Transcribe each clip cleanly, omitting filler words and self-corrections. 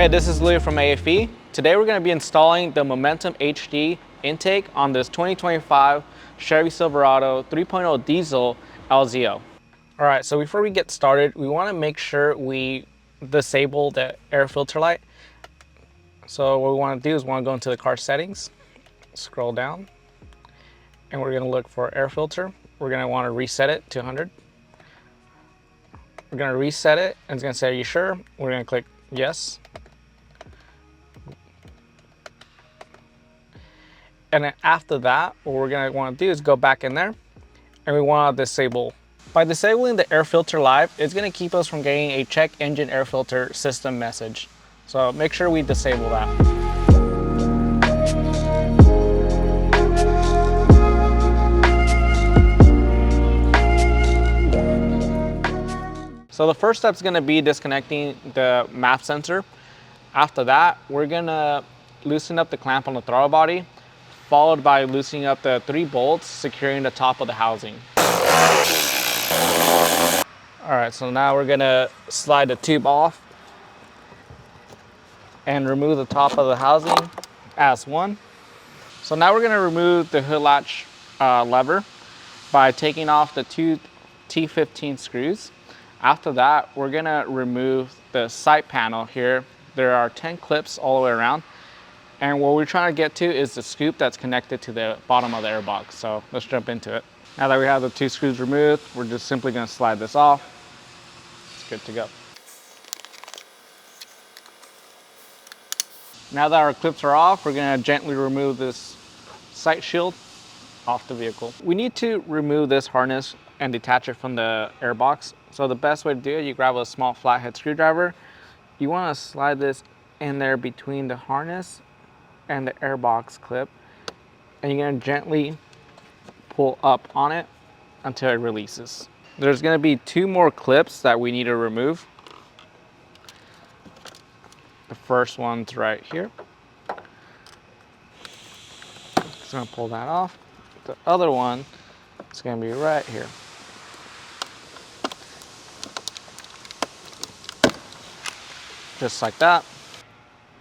Hey, this is Lou from AFE. Today we're going to be installing the Momentum HD intake on this 2025 Chevy Silverado 3.0 diesel LZO. All right, so before we get started, we want to make sure we disable the air filter light. So what we want to do is go into the car settings, scroll down, and we're going to look for air filter. We're going to want to reset it to 100. We're going to reset it, and it's going to say, are you sure? We're going to click yes. And then after that, what we're going to want to do is go back in there, and we want to disable. By disabling the air filter live, it's going to keep us from getting a check engine air filter system message. So make sure we disable that. So the first step is going to be disconnecting the MAP sensor. After that, we're going to loosen up the clamp on the throttle body, followed by loosening up the 3 bolts securing the top of the housing. All right, so now we're going to slide the tube off and remove the top of the housing as one. So now we're going to remove the hood latch lever by taking off the 2 T15 screws. After that, we're going to remove the side panel here. There are 10 clips all the way around. And what we're trying to get to is the scoop that's connected to the bottom of the airbox. So let's jump into it. Now that we have the 2 screws removed, we're just simply going to slide this off. It's good to go. Now that our clips are off, we're going to gently remove this sight shield off the vehicle. We need to remove this harness and detach it from the airbox. So the best way to do it, you grab a small flathead screwdriver. You want to slide this in there between the harness and the airbox clip, and you're going to gently pull up on it until it releases. There's going to be 2 more clips that we need to remove. The first one's right here. Just going to pull that off. The other one is going to be right here. Just like that.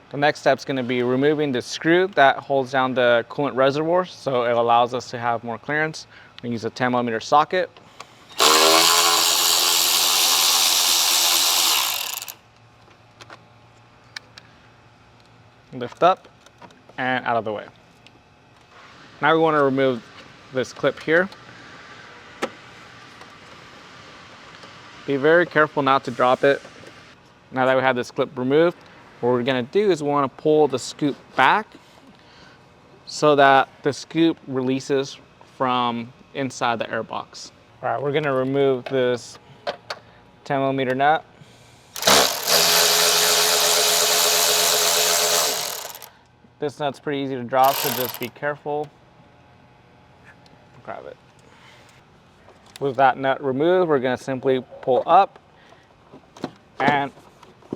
The next step is going to be removing the screw that holds down the coolant reservoir, so it allows us to have more clearance. We use a 10mm socket. Lift up and out of the way. Now we want to remove this clip here. Be very careful not to drop it. Now that we have this clip removed, what we're going to do is we want to pull the scoop back so that the scoop releases from inside the airbox. All right, we're going to remove this 10mm nut. This nut's pretty easy to drop, so just be careful. Grab it. With that nut removed, we're going to simply pull up and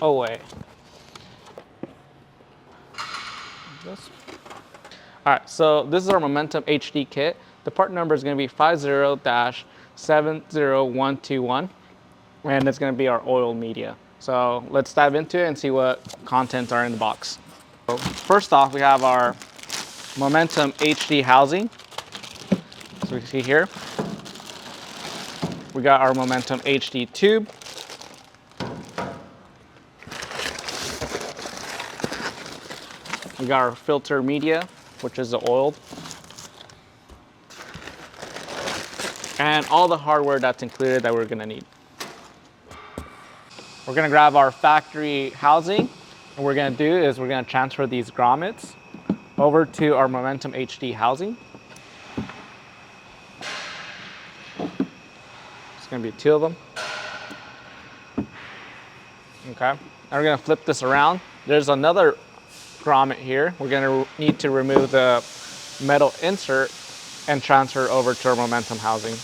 away. All right, so this is our Momentum HD kit. The part number is going to be 50-70121, and it's going to be our oil media. So let's dive into it and see what contents are in the box. So first off, we have our Momentum HD housing. So we see here, we got our Momentum HD tube. We got our filter media, which is the oil, and all the hardware that's included that we're gonna need. We're gonna grab our factory housing, and what we're gonna do is we're gonna transfer these grommets over to our Momentum HD housing. It's gonna be 2 of them. Okay, now we're gonna flip this around. There's another grommet here. We're going to need to remove the metal insert and transfer over to our Momentum housing.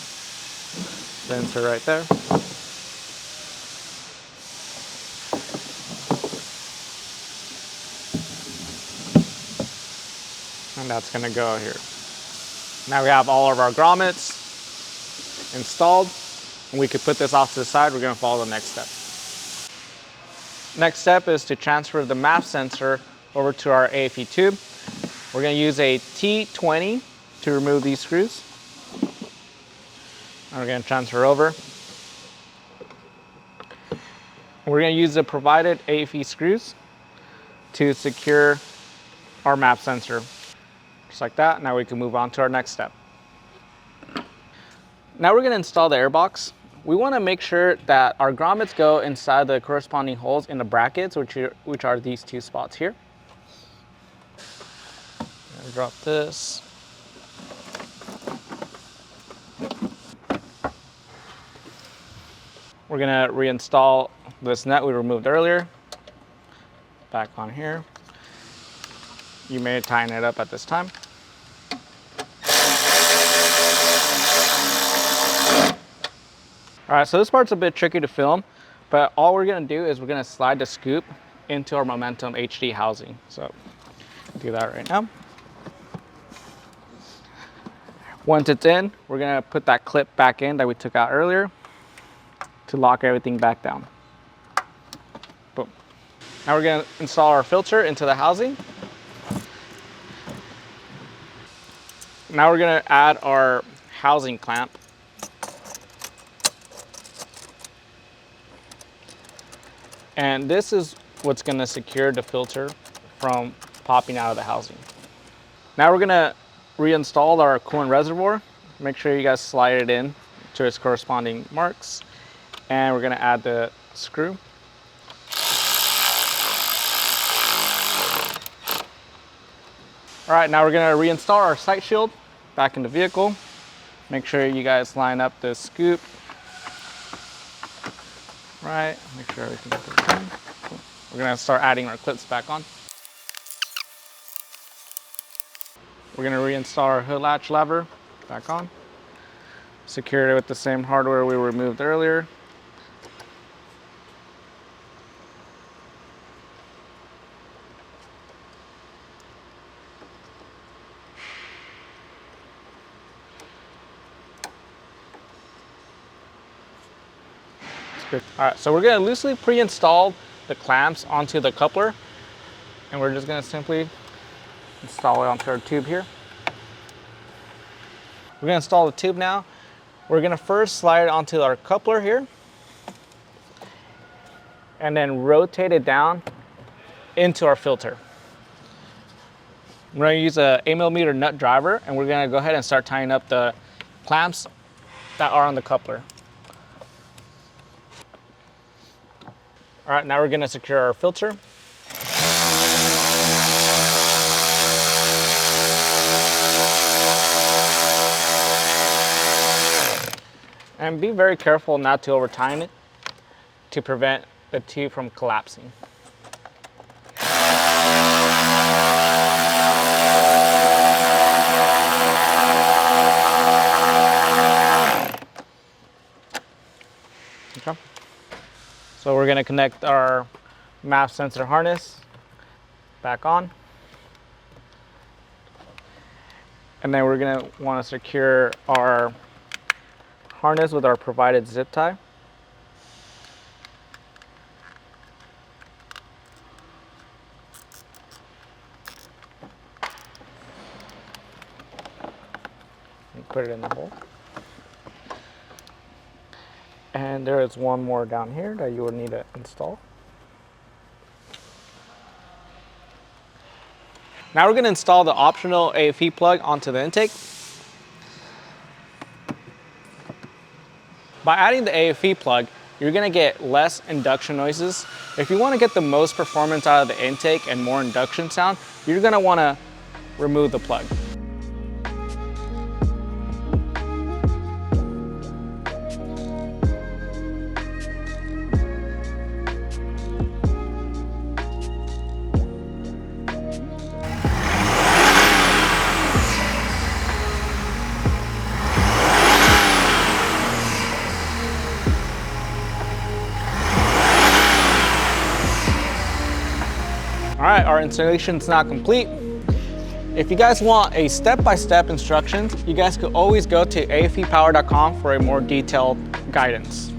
The insert right there. And that's going to go here. Now we have all of our grommets installed, and we could put this off to the side. We're going to follow the next step. Next step is to transfer the MAP sensor over to our AFE tube. We're going to use a T20 to remove these screws. And we're going to transfer over. We're going to use the provided AFE screws to secure our MAP sensor. Just like that. Now we can move on to our next step. Now we're going to install the airbox. We want to make sure that our grommets go inside the corresponding holes in the brackets, which are these two spots here. Drop this. We're going to reinstall this nut we removed earlier back on here. You may tighten it up at this time. All right, so this part's a bit tricky to film, but all we're gonna do is we're gonna slide the scoop into our Momentum HD housing. So do that right now. Once it's in, we're gonna put that clip back in that we took out earlier to lock everything back down. Boom. Now we're gonna install our filter into the housing. Now we're gonna add our housing clamp. And this is what's gonna secure the filter from popping out of the housing. Now we're gonna reinstall our coolant reservoir. Make sure you guys slide it in to its corresponding marks. And we're gonna add the screw. All right, now we're gonna reinstall our sight shield back in the vehicle. Make sure you guys line up the scoop. Right, make sure everything's okay. We're gonna start adding our clips back on. We're gonna reinstall our hood latch lever back on. Secure it with the same hardware we removed earlier. Good. All right, so we're gonna loosely pre-install the clamps onto the coupler, and we're just gonna simply install it onto our tube here. We're gonna install the tube now. We're gonna first slide it onto our coupler here, and then rotate it down into our filter. We're gonna use a 8mm nut driver, and we're gonna go ahead and start tying up the clamps that are on the coupler. All right, now we're gonna secure our filter. And be very careful not to over tighten it to prevent the tube from collapsing. Okay. So we're gonna connect our MAP sensor harness back on. And then we're gonna wanna secure our harness with our provided zip tie. And put it in the hole. And there is one more down here that you would need to install. Now we're going to install the optional AFE plug onto the intake. By adding the AFE plug, you're going to get less induction noises. If you want to get the most performance out of the intake and more induction sound, you're going to want to remove the plug. All right, our installation's now complete. If you guys want a step-by-step instructions, you guys could always go to afepower.com for a more detailed guidance.